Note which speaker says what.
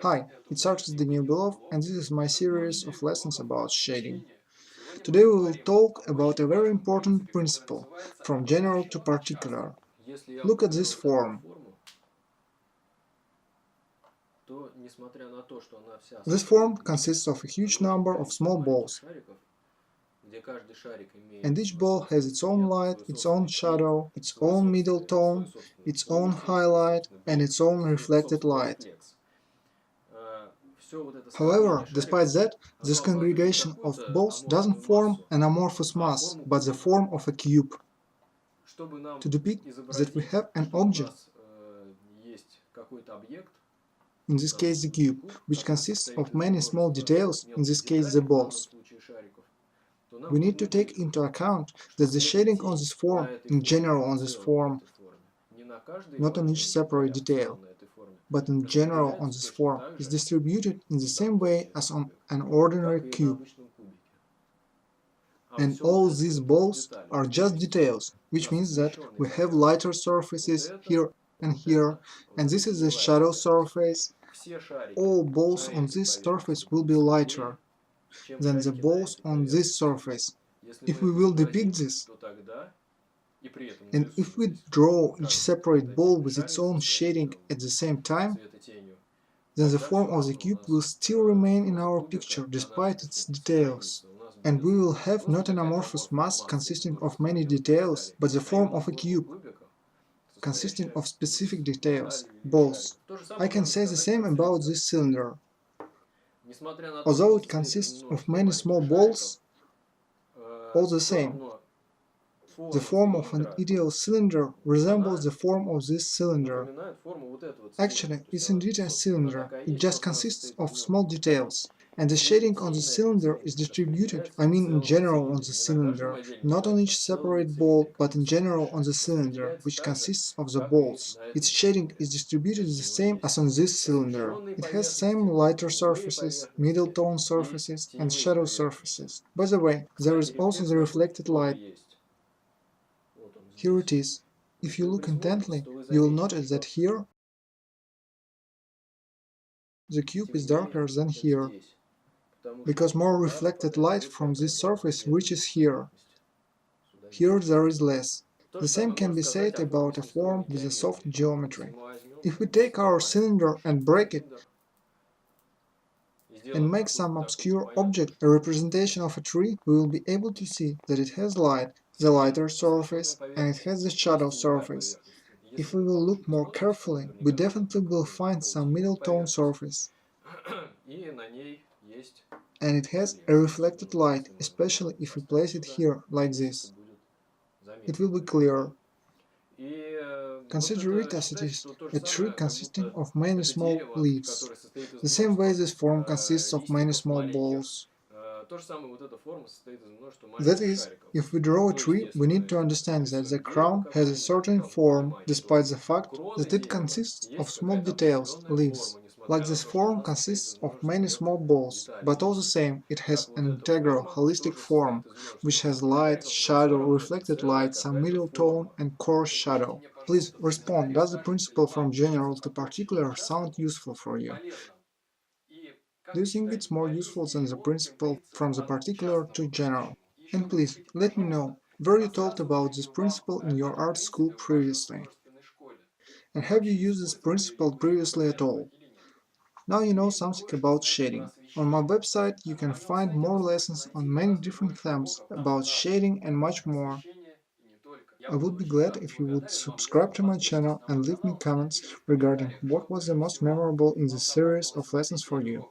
Speaker 1: Hi, it's Artist Daniel Belov, and this is my series of lessons about shading. Today we will talk about a very important principle, from general to particular. Look at this form. This form consists of a huge number of small balls, and each ball has its own light, its own shadow, its own middle tone, its own highlight, and its own reflected light. However, despite that, this congregation of balls doesn't form an amorphous mass, but the form of a cube. To depict that we have an object, in this case the cube, which consists of many small details, in this case the balls, we need to take into account that the shading on this form, in general on this form, not on each separate detail, but in general on this form, is distributed in the same way as on an ordinary cube. And all these balls are just details, which means that we have lighter surfaces here and here, and this is the shadow surface. All balls on this surface will be lighter than the balls on this surface. If we will depict this, and if we draw each separate ball with its own shading at the same time, then the form of the cube will still remain in our picture despite its details. And we will have not an amorphous mass consisting of many details, but the form of a cube, consisting of specific details, balls. I can say the same about this cylinder. Although it consists of many small balls, all the same, the form of an ideal cylinder resembles the form of this cylinder. Actually, it's indeed a cylinder, it just consists of small details. And the shading on the cylinder is distributed, I mean in general on the cylinder, not on each separate ball, but in general on the cylinder, which consists of the balls. Its shading is distributed the same as on this cylinder. It has same lighter surfaces, middle tone surfaces, and shadow surfaces. By the way, there is also the reflected light. Here it is. If you look intently, you will notice that here the cube is darker than here, because more reflected light from this surface reaches here. Here there is less. The same can be said about a form with a soft geometry. If we take our cylinder and break it, and make some obscure object a representation of a tree, we will be able to see that it has light, the lighter surface, and it has the shadow surface. If we will look more carefully, we definitely will find some middle tone surface. And it has a reflected light, especially if we place it here, like this. It will be clear. Consider it as it is, a tree consisting of many small leaves. The same way this form consists of many small balls. That is, if we draw a tree, we need to understand that the crown has a certain form, despite the fact that it consists of small details, leaves. Like this form consists of many small balls, but all the same it has an integral, holistic form, which has light, shadow, reflected light, some middle tone, and coarse shadow. Please respond, does the principle from general to particular sound useful for you? Do you think it's more useful than the principle from the particular to general? And please, let me know, were you told about this principle in your art school previously? And have you used this principle previously at all? Now you know something about shading. On my website you can find more lessons on many different themes about shading and much more. I would be glad if you would subscribe to my channel and leave me comments regarding what was the most memorable in this series of lessons for you.